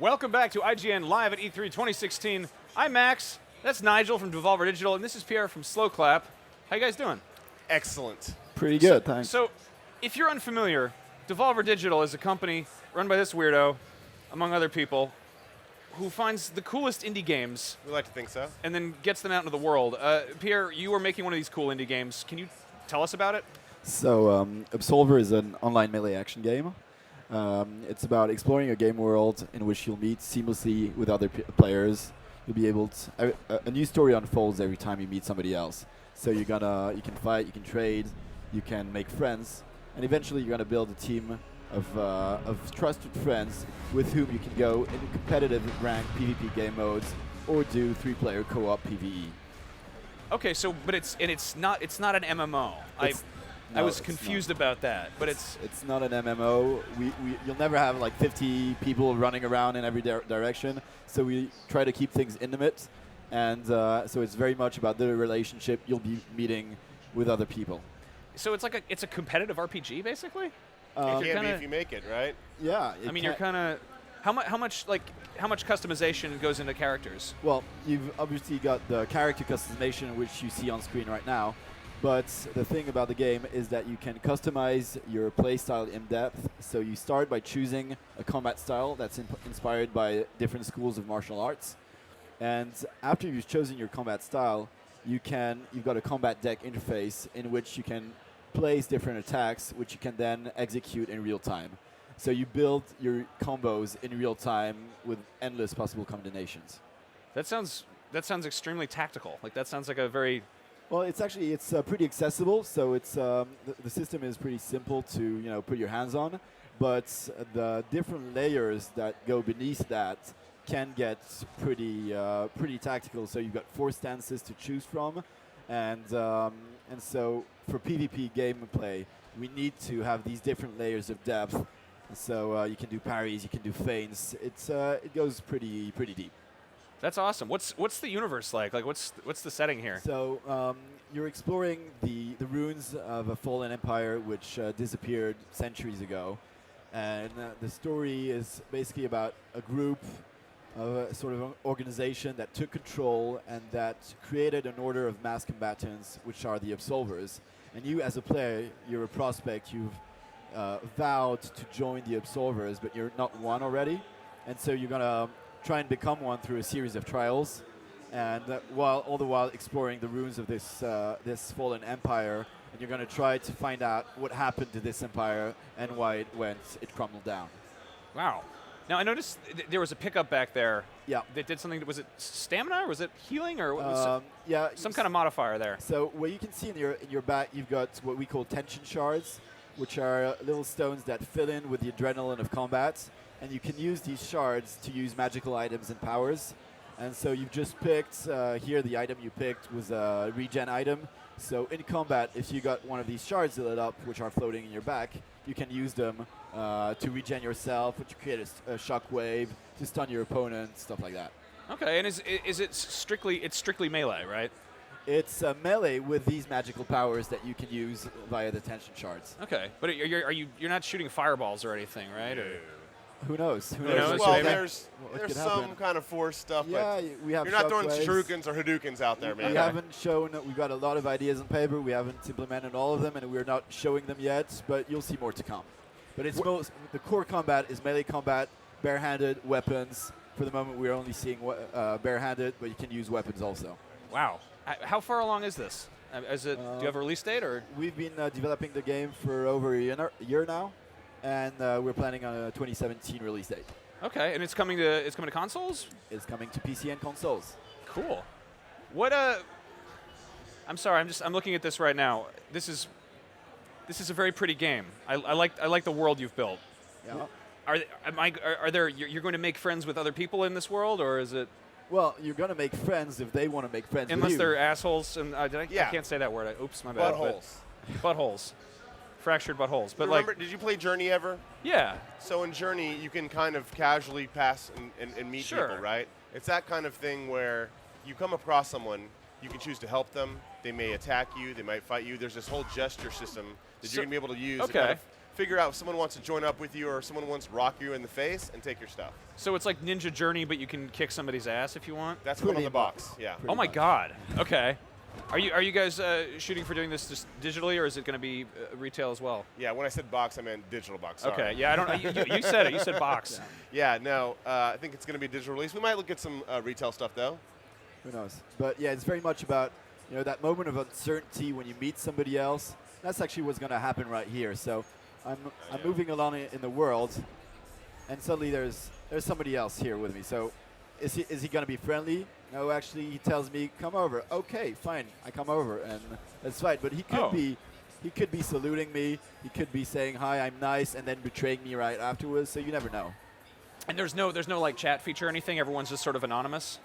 Welcome back to IGN Live at E3 2016. I'm Max, that's Nigel from Devolver Digital, and this is Pierre from Slow Clap. How you guys doing? Excellent. Pretty good, thanks. So, if you're unfamiliar, Devolver Digital is a company run by this weirdo, among other people, who finds the coolest indie games We like to think so. and then gets them out into the world. Pierre, you were making one of these cool indie games. Can you tell us about it? So, Absolver is an online melee action game. It's about exploring a game world in which you'll meet seamlessly with other players. You'll be able to a new story unfolds every time you meet somebody else. So you can fight, you can trade, you can make friends, and eventually you're gonna build a team of trusted friends with whom you can go in competitive ranked PvP game modes or do 3-player co-op PvE. Okay, so but it's not an MMO. I was confused about that, but it's not an MMO. You'll never have like 50 people running around in every direction. So we try to keep things intimate, and so it's very much about the relationship you'll be meeting with other people. so it's a competitive RPG basically. It can be kinda- if you make it, right? Yeah. I mean, you're kind of how much customization goes into characters? Well, you've obviously got the character customization, which you see on screen right now. But the thing about the game is that you can customize your playstyle in depth. So you start by choosing a combat style that's inspired by different schools of martial arts. And after you've chosen your combat style, you've got a combat deck interface in which you can place different attacks, which you can then execute in real time. So you build your combos in real time with endless possible combinations. That sounds extremely tactical. Like that sounds like a very Well, it's pretty accessible. So it's the system is pretty simple to put your hands on, but the different layers that go beneath that can get pretty tactical. So you've got 4 stances to choose from, and so for PvP gameplay, we need to have these different layers of depth. So you can do parries, you can do feints. It goes pretty deep. That's awesome. What's the universe like? Like what's the setting here? So you're exploring the ruins of a fallen empire which disappeared centuries ago, and the story is basically about a group of a sort of organization that took control and that created an order of mass combatants, which are the Absolvers. And you, as a player, you're a prospect. You've vowed to join the Absolvers, but you're not one already, and so you're gonna try and become one through a series of trials, and all the while exploring the ruins of this fallen empire, and you're going to try to find out what happened to this empire and why it crumbled down. Wow. Now I noticed there was a pickup back there. Yeah. That did something. Was it stamina or was it healing or what was it? Yeah. Some kind of modifier there. So what you can see in your back, you've got what we call tension shards, which are little stones that fill in with the adrenaline of combat. And you can use these shards to use magical items and powers. And so you've just picked, here the item you picked was a regen item. So in combat, if you got one of these shards lit up, which are floating in your back, you can use them to regen yourself, or to create a shockwave, to stun your opponent, stuff like that. Okay, and is it strictly melee, right? It's melee with these magical powers that you can use via the tension shards. Okay, but you're not shooting fireballs or anything, right? Or Who knows? knows? Well, maybe. there's could some happen. kind of force stuff, Yeah, but we have you're not throwing shockwaves. shurikens or hadoukens out there, man. We haven't shown, we've got a lot of ideas on paper, we haven't implemented all of them, and we're not showing them yet, but you'll see more to come. But the core combat is melee combat, barehanded, weapons. For the moment, we're only seeing barehanded, but you can use weapons also. Wow. How far along is this? Do you have a release date or? We've been developing the game for over a year now, and we're planning on a 2017 release date. Okay, and it's coming to consoles? It's coming to PC and consoles. Cool. What I'm sorry, I'm looking at this right now. This is a very pretty game. I like the world you've built. Yeah. You're going to make friends with other people in this world, or is it? Well, you're going to make friends if they want to make friends Unless with you. they're assholes, and I Yeah. can't say that word. Oops, my bad. Buttholes. Buttholes. Fractured buttholes. But Remember, did you play Journey ever? yeah. So in Journey, you can kind of casually pass and meet Sure. people, right? It's that kind of thing where you come across someone, you can choose to help them. They may attack you. They might fight you. There's this whole gesture system that So- you're going to be able to use to okay. kind of figure out if someone wants to join up with you or someone wants to rock you in the face and take your stuff. So it's like Ninja Journey, but you can kick somebody's ass if you want? That's one on the box, yeah. Oh my much. God, okay. Are you guys shooting for doing this just digitally, or is it going to be retail as well? Yeah, when I said box, I meant digital box. Sorry. Okay, yeah, I don't. You said it. You said box. Yeah, no, I think it's going to be a digital release. We might look at some retail stuff though. Who knows? But yeah, it's very much about that moment of uncertainty when you meet somebody else. That's actually what's going to happen right here. So I'm moving along in the world, and suddenly there's somebody else here with me. So is he going to be friendly? No, actually, he tells me, come over. Okay, fine, I come over, and that's fine. But he could be saluting me. He could be saying, hi, I'm nice, and then betraying me right afterwards, so you never know. And there's no like chat feature or anything? Everyone's just sort of anonymous?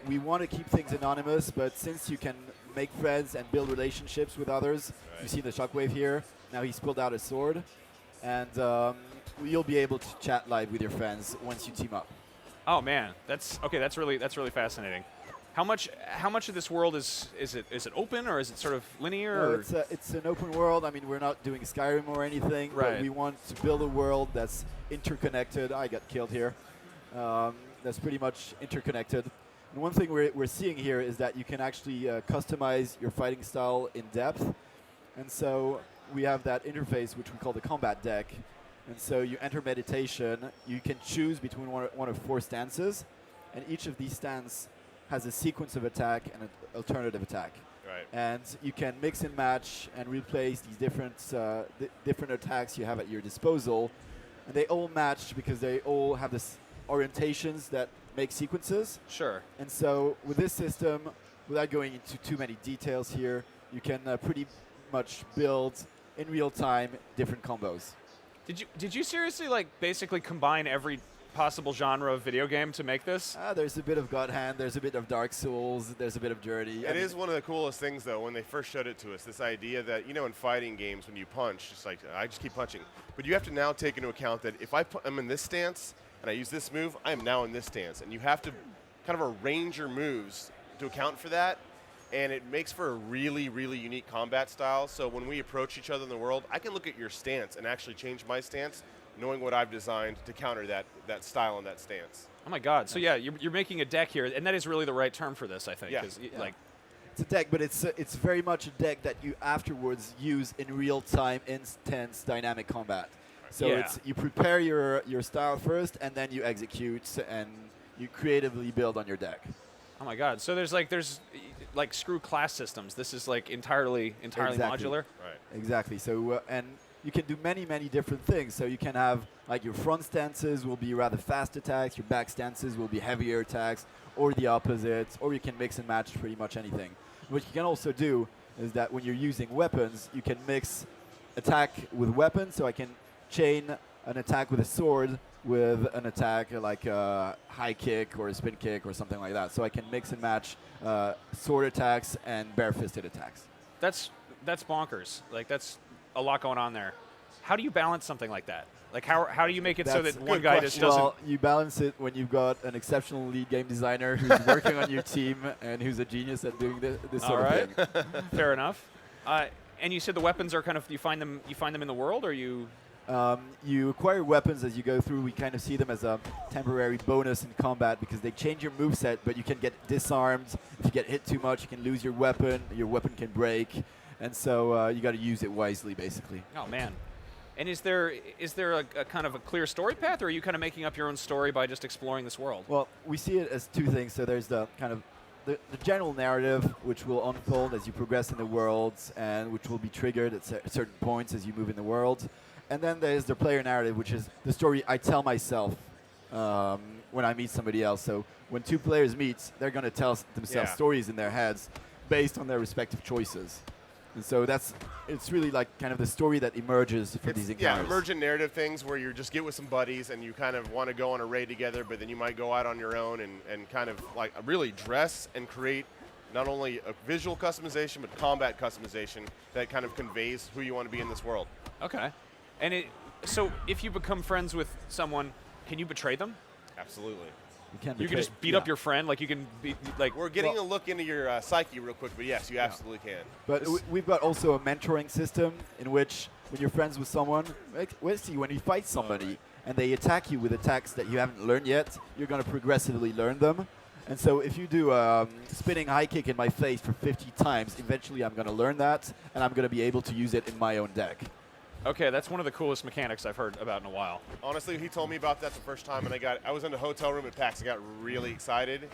We want to keep things anonymous, but since you can make friends and build relationships with others, you see the shockwave here. Now he's pulled out a sword, and you'll be able to chat live with your friends once you team up. Oh man, that's really fascinating. How much of this world is it open, or is it sort of linear? No, or? it's an open world. I mean, we're not doing Skyrim or anything, right. But we want to build a world that's interconnected. I got killed here. That's pretty much interconnected. And one thing we're seeing here is that you can actually customize your fighting style in depth. And so we have that interface, which we call the combat deck. And so you enter meditation. You can choose between one of 4 stances. And each of these stances has a sequence of attack and an alternative attack. Right. And you can mix and match and replace these different attacks you have at your disposal. And they all match because they all have this orientations that make sequences. Sure. And so with this system, without going into too many details here, you can pretty much build in real time different combos. Did you seriously like basically combine every possible genre of video game to make this? There's a bit of God Hand, there's a bit of Dark Souls, there's a bit of Journey. It is one of the coolest things, though, when they first showed it to us, this idea that, in fighting games, when you punch, just like, I just keep punching. But you have to now take into account that if I'm in this stance and I use this move, I am now in this stance. And you have to kind of arrange your moves to account for that. And it makes for a really, really unique combat style. So when we approach each other in the world, I can look at your stance and actually change my stance, knowing what I've designed to counter that style and that stance. Oh my God! So yeah, you're making a deck here, and that is really the right term for this, I think. Yeah. 'Cause It's a deck, but it's very much a deck that you afterwards use in real-time, intense, dynamic combat. So Yeah. you prepare your style first, and then you execute, and you creatively build on your deck. Oh my God! So there's like screw class systems. This is like entirely Exactly. modular. Right. Exactly. So and you can do many different things. So you can have like your front stances will be rather fast attacks, your back stances will be heavier attacks, or the opposite, or you can mix and match pretty much anything. What you can also do is that when you're using weapons, you can mix attack with weapons. So I can chain an attack with a sword with an attack like a high kick or a spin kick or something like that. So I can mix and match sword attacks and bare-fisted attacks. That's bonkers. Like that's a lot going on there. How do you balance something like that? Like how do you make it so That's that a one good guy question. just doesn't? Well, you balance it when you've got an exceptional lead game designer who's working on your team and who's a genius at doing this All sort right. of thing. Fair enough. And you said the weapons are kind of you find them in the world, or you? You acquire weapons as you go through. We kind of see them as a temporary bonus in combat because they change your moveset, but you can get disarmed. If you get hit too much, you can lose your weapon can break. And so you got to use it wisely, basically. Oh man. And is there a kind of a clear story path, or are you kind of making up your own story by just exploring this world? Well, we see it as 2 things. So there's the kind of the general narrative, which will unfold as you progress in the world, and which will be triggered at certain points as you move in the world. And then there's the player narrative, which is the story I tell myself when I meet somebody else. So when 2 players meet, they're going to tell themselves stories in their heads based on their respective choices. And so it's really like kind of the story that emerges from these encounters. Yeah, emergent narrative things where you just get with some buddies and you kind of want to go on a raid together, but then you might go out on your own and kind of like really dress and create not only a visual customization, but combat customization that kind of conveys who you want to be in this world. Okay. And so if you become friends with someone, can you betray them? Absolutely. You can just beat up your friend, like you can be like. We're getting a look into your psyche real quick, but yes, you absolutely can. But we've got also a mentoring system in which when you're friends with someone, when you fight somebody and they attack you with attacks that you haven't learned yet, you're going to progressively learn them. And so if you do a spinning high kick in my face for 50 times, eventually I'm going to learn that, and I'm going to be able to use it in my own deck. Okay, that's one of the coolest mechanics I've heard about in a while. Honestly, he told me about that the first time, and I was in the hotel room at PAX. I got really excited,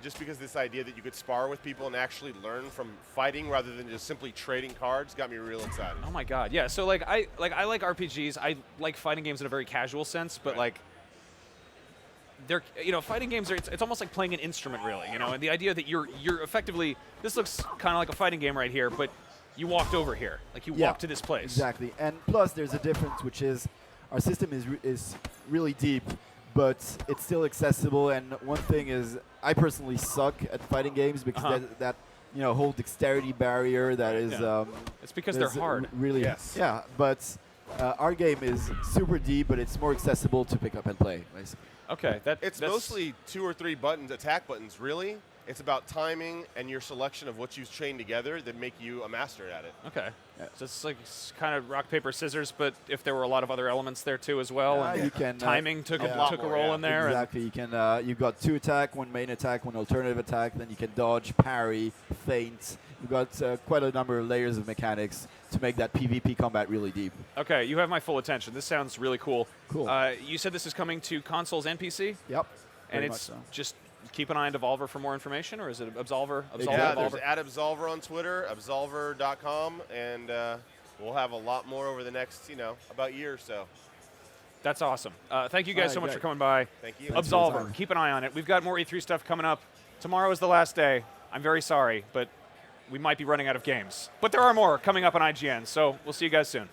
just because this idea that you could spar with people and actually learn from fighting rather than just simply trading cards got me real excited. Oh my god, yeah. So I like RPGs. I like fighting games in a very casual sense, but like they're fighting games are it's almost like playing an instrument, really. And the idea that you're effectively, this looks kind of like a fighting game right here, but you walked over here, like you walked to this place. Exactly, and plus there's a difference, which is our system is really deep, but it's still accessible. And one thing is, I personally suck at fighting games because that whole dexterity barrier that is. It's because they're hard. Really. Yes. Yeah, but our game is super deep, but it's more accessible to pick up and play, basically. Okay, It's mostly 2 or 3 buttons, attack buttons, really. It's about timing and your selection of what you chain together that make you a master at it. Okay. So it's kind of rock, paper, scissors, but if there were a lot of other elements there too as well, and you can, timing took a more, role in there. Exactly. You can. You've got 2 attack, 1 main attack, 1 alternative attack. Then you can dodge, parry, feint. You've got quite a number of layers of mechanics to make that PvP combat really deep. Okay, you have my full attention. This sounds really cool. Cool. You said this is coming to consoles and PC? Yep. And very it's much so. just keep an eye on Devolver for more information, or is it Absolver? Yeah, Absolver? there's @Absolver on Twitter, absolver.com, and we'll have a lot more over the next, about year or so. That's awesome. Thank you guys so much great. for coming by. Thank you. Thanks for your Absolver, time. keep an eye on it. We've got more E3 stuff coming up. Tomorrow is the last day. I'm very sorry, but we might be running out of games. But there are more coming up on IGN, so we'll see you guys soon.